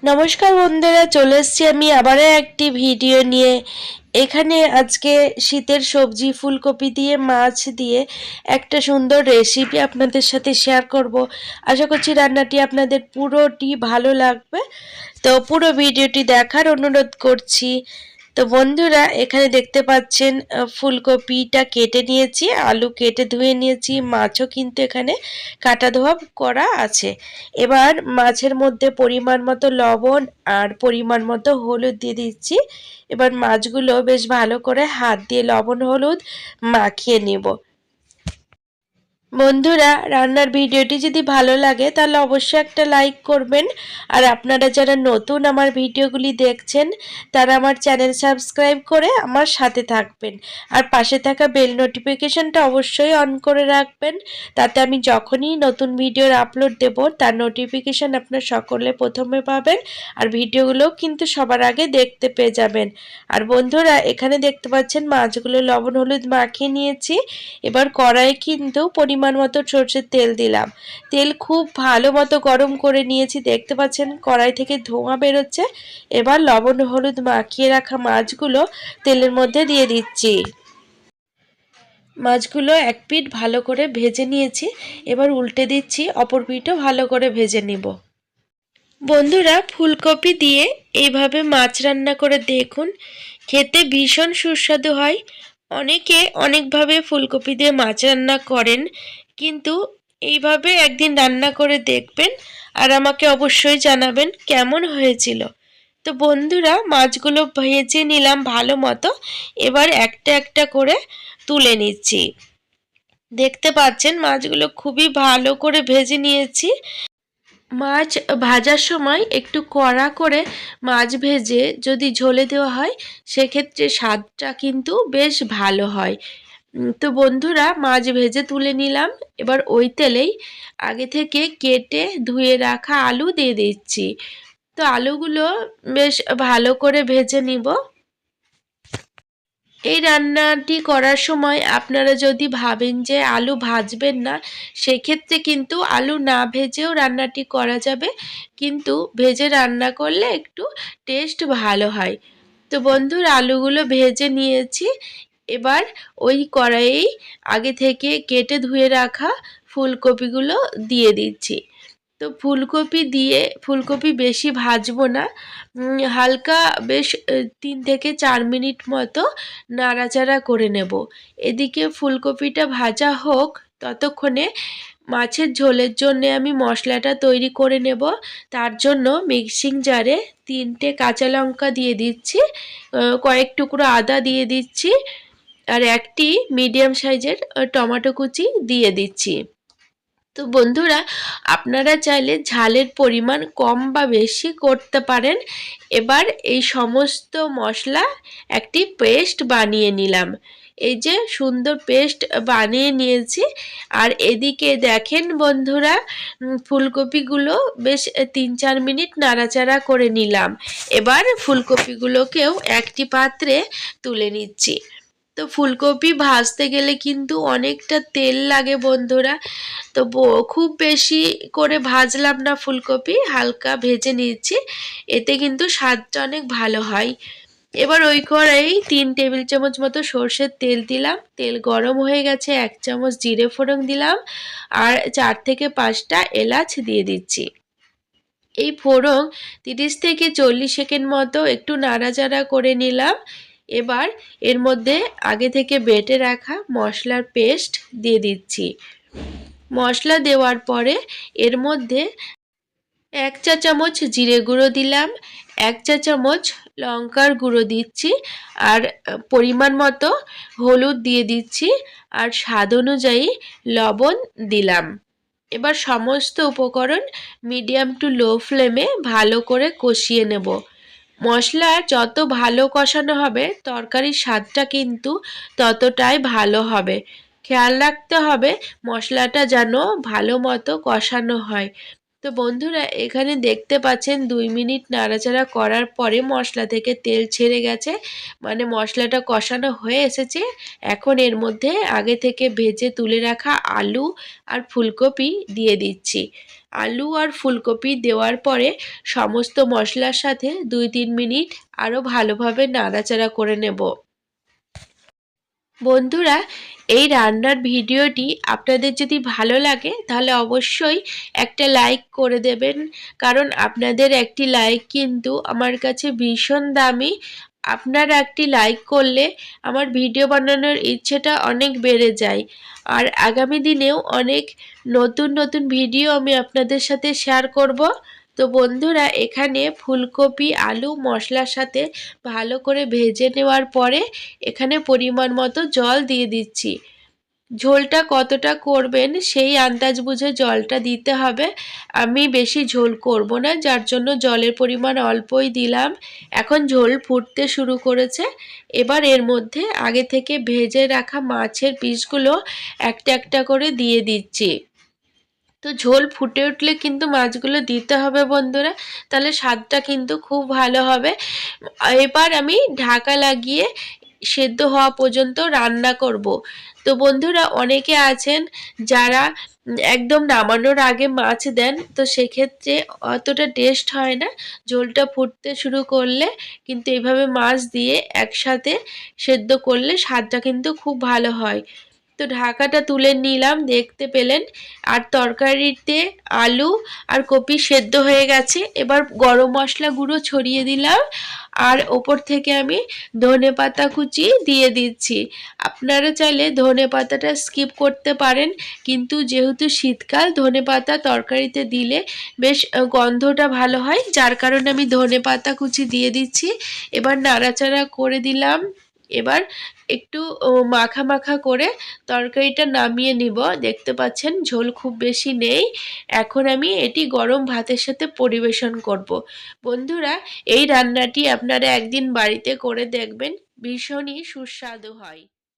নমস্কার বন্ধুরা, চলে এসেছি আমি আবারও একটি ভিডিও নিয়ে। এখানে আজকে শীতের সবজি ফুলকপি দিয়ে মাছ দিয়ে একটা সুন্দর রেসিপি আপনাদের সাথে শেয়ার করব। আশা করছি রান্নাটি আপনাদের পুরোটি ভালো লাগবে, তো পুরো ভিডিওটি দেখার অনুরোধ করছি। তো বন্ধুরা, এখানে দেখতে পাচ্ছেন ফুলকপিটা কেটে নিয়েছি, আলু কেটে ধুয়ে নিয়েছি, মাছও কিন্তু এখানে কাটা ধোয়া করা আছে। এবার মাছের মধ্যে পরিমাণ মতো লবণ আর পরিমাণ মতো হলুদ দিয়ে দিচ্ছি। এবার মাছগুলো বেশ ভালো করে হাত দিয়ে লবণ হলুদ মাখিয়ে নেব। বন্ধুরা, রান্নার ভিডিওটি যদি ভালো লাগে তাহলে অবশ্যই একটা লাইক করবেন। আর আপনারা যারা নতুন আমার ভিডিওগুলি দেখছেন তারা আমার চ্যানেল সাবস্ক্রাইব করে আমার সাথে থাকবেন। আর পাশে থাকা বেল নোটিফিকেশনটা অবশ্যই অন করে রাখবেন, তাতে আমি যখনই নতুন ভিডিওর আপলোড দেব তার নোটিফিকেশন আপনার সকলে প্রথমে পাবেন। আর ভিডিওগুলোও কিন্তু সবার আগে দেখতে পেয়ে যাবেন। আর বন্ধুরা, এখানে দেখতে পাচ্ছেন মাছগুলো লবণ হলুদ মাখিয়ে নিয়েছি। এবার কড়াইয়ে কিন্তু পরিমাণ মতো সরষের তেল দিলাম। তেল খুব ভালো মতো গরম করে নিয়েছি, দেখতে পাচ্ছেন কড়াই থেকে ধোঁয়া বেরোচ্ছে। এবার লবণ হলুদ মাখিয়ে রাখা মাছগুলো তেলের মধ্যে দিয়ে দিচ্ছি। মাছগুলো এক পিঠ ভালো করে ভেজে নিয়েছি, এবার উল্টে দিচ্ছি, অপর পিঠও ভালো করে ভেজে নিব। বন্ধুরা, ফুলকপি দিয়ে এইভাবে মাছ রান্না করে দেখুন, খেতে ভীষণ সুস্বাদু হয়। অনেকে অনেকভাবে ফুলকপি দিয়ে মাছ রান্না করেন, কিন্তু এইভাবে একদিন রান্না করে দেখবেন আর আমাকে অবশ্যই জানাবেন কেমন হয়েছিল। তো বন্ধুরা, মাছগুলো ভেজে নিলাম ভালো মতো, এবার একটা একটা করে তুলে নিচ্ছি। দেখতে পাচ্ছেন মাছগুলো খুবই ভালো করে ভেজে নিয়েছি। মাছ ভাজার সময় একটু কড়া করে মাছ ভেজে যদি ঝোলে দেওয়া হয় সেক্ষেত্রে স্বাদটা কিন্তু বেশ ভালো হয়। তো বন্ধুরা, মাছ ভেজে তুলে নিলাম। এবার ওই তেলেই আগে থেকে কেটে ধুয়ে রাখা আলু দিয়ে দিচ্ছি। তো আলুগুলো বেশ ভালো করে ভেজে নিব। এই রান্নাটি করার সময় আপনারা যদি ভাবেন যে আলু ভাজবেন না, সেক্ষেত্রে কিন্তু আলু না ভেজেও রান্নাটি করা যাবে, কিন্তু ভেজে রান্না করলে একটু টেস্ট ভালো হয়। তো বন্ধুরা, আলুগুলো ভেজে নিয়েছি। এবার ওই কড়াইয়েই আগে থেকে কেটে ধুয়ে রাখা ফুলকপিগুলো দিয়ে দিচ্ছি। তো ফুলকপি বেশি ভাজবো না, হালকা বেশ 3 থেকে 4 মিনিট মতো নাড়াচাড়া করে নেব। এদিকে ফুলকপিটা ভাজা হোক, ততক্ষণে মাছের ঝোলের জন্য আমি মশলাটা তৈরি করে নেব। তার জন্য মিক্সিং জারে 3টে কাঁচা লঙ্কা দিয়ে দিচ্ছি, কয়েক টুকরো আদা দিয়ে দিচ্ছি, আর একটি মিডিয়াম সাইজের টমেটো কুচি দিয়ে দিচ্ছি। তো বন্ধুরা, আপনারা চাইলে ঝালের পরিমাণ কম বা বেশি করতে পারেন। এবার এই সমস্ত মশলা একটি পেস্ট বানিয়ে নিলাম। এই যে সুন্দর পেস্ট বানিয়ে নিয়েছি। আর এদিকে দেখেন বন্ধুরা, ফুলকপিগুলো বেশ 3-4 মিনিট নাড়াচাড়া করে নিলাম। এবার ফুলকপিগুলোকেও একটি পাত্রে তুলে নিচ্ছি। তো ফুলকপি ভাজতে গেলে কিন্তু অনেকটা তেল লাগে বন্ধুরা। তো খুব বেশি করে ভাজলাম না, ফুলকপি হালকা ভেজে নিচ্ছি, এতে কিন্তু স্বাদটা অনেক ভালো হয়। এবার ওই কড়াই 3 টেবিল চামচ মতো সর্ষের তেল দিলাম। তেল গরম হয়ে গেছে, 1 চামচ জিরে ফোড়ন দিলাম, আর 4 থেকে 5টা এলাচ দিয়ে দিচ্ছি। এই ফোড়ন 30 থেকে 40 সেকেন্ড মতো একটু নাড়াচাড়া করে নিলাম। এবার এর মধ্যে আগে থেকে বেটে রাখা মশলার পেস্ট দিয়ে দিচ্ছি। মশলা দেওয়ার পরে এর মধ্যে 1 চা চামচ জিরে গুঁড়ো দিলাম, 1 চা চামচ লঙ্কার গুঁড়ো দিচ্ছি, আর পরিমাণ মতো হলুদ দিয়ে দিচ্ছি, আর স্বাদ অনুযায়ী লবণ দিলাম। এবার সমস্ত উপকরণ মিডিয়াম টু লো ফ্লেমে ভালো করে কষিয়ে নেব। মশলা যত ভালো কষানো হবে তরকারির স্বাদটা কিন্তু ততটাই ভালো হবে। খেয়াল রাখতে হবে মশলাটা যেন ভালো মতো কষানো হয়। তো বন্ধুরা এখানে দেখতে পাচ্ছেন 2 মিনিট নাড়াচাড়া করার পরে মশলা থেকে তেল ছেড়ে গেছে, মানে মশলাটা কষানো হয়ে এসেছে। এখন এর মধ্যে আগে থেকে ভেজে তুলে রাখা আলু আর ফুলকপি দিয়ে দিচ্ছি। আলু আর ফুলকপি দেওয়ার পরে সমস্ত মশলার সাথে 2-3 মিনিট আরও ভালোভাবে নাড়াচাড়া করে নেব। বন্ধুরা এই রান্নার ভিডিওটি আপনাদের যদি ভালো লাগে তাহলে অবশ্যই একটা লাইক করে দেবেন, কারণ আপনাদের একটি লাইক কিন্তু আমার কাছে ভীষণ দামি। আপনারা একটি লাইক করলে আমার ভিডিও বানানোর ইচ্ছেটা অনেক বেড়ে যায়, আর আগামী দিনেও অনেক নতুন নতুন ভিডিও আমি আপনাদের সাথে শেয়ার করব। তো বন্ধুরা এখানে ফুলকপি আলু মশলার সাথে ভালো করে ভেজে নেওয়ার পরে এখানে পরিমাণ মতো জল দিয়ে দিচ্ছি। ঝোলটা কতটা করবেন সেই আন্দাজ বুঝে জলটা দিতে হবে। আমি বেশি ঝোল করব না, যার জন্য জলের পরিমাণ অল্পই দিলাম। এখন ঝোল ফুটতে শুরু করেছে। এবার এর মধ্যে আগে থেকে ভেজে রাখা মাছের পিসগুলো একটা একটা করে দিয়ে দিচ্ছি। তো ঝোল ফুটে উঠলে কিন্তু মাছগুলো দিতে হবে বন্ধুরা, তাহলে স্বাদটা কিন্তু খুব ভালো হবে। এবার আমি ঢাকা লাগিয়ে সেদ্ধ হওয়া পর্যন্ত রান্না করব। তো বন্ধুরা অনেকে আছেন যারা একদম নামানোর আগে মাছ দেন, তো সেক্ষেত্রে অতটা টেস্ট হয় না। ঝোলটা ফুটতে শুরু করলে কিন্তু এইভাবে মাছ দিয়ে একসাথে সেদ্ধ করলে স্বাদটা কিন্তু খুব ভালো হয়। তো ঢাকাটা তুলে নিলাম, দেখতে পেলেন। আর তরকারিতে আলু আর কপি সেদ্ধ হয়ে গেছে। এবার গরম মশলা গুঁড়ো ছড়িয়ে দিলাম, আর ওপর থেকে আমি ধনেপাতা কুচি দিয়ে দিচ্ছি। আপনারা চাইলে ধনেপাতাটা স্কিপ করতে পারেন, কিন্তু যেহেতু শীতকাল ধনেপাতা তরকারিতে দিলে বেশ গন্ধটা ভালো হয়, যার কারণে আমি ধনেপাতা কুচি দিয়ে দিচ্ছি। এবার নাড়াচাড়া করে দিলাম। এবার একটু মাখা মাখা করে তরকারিটা নামিয়ে নিব। দেখতে পাচ্ছেন ঝোল খুব বেশি নেই। এখন আমি এটি গরম ভাতের সাথে পরিবেশন করব। বন্ধুরা এই রান্নাটি আপনারা একদিন বাড়িতে করে দেখবেন, ভীষণই সুস্বাদু হয়।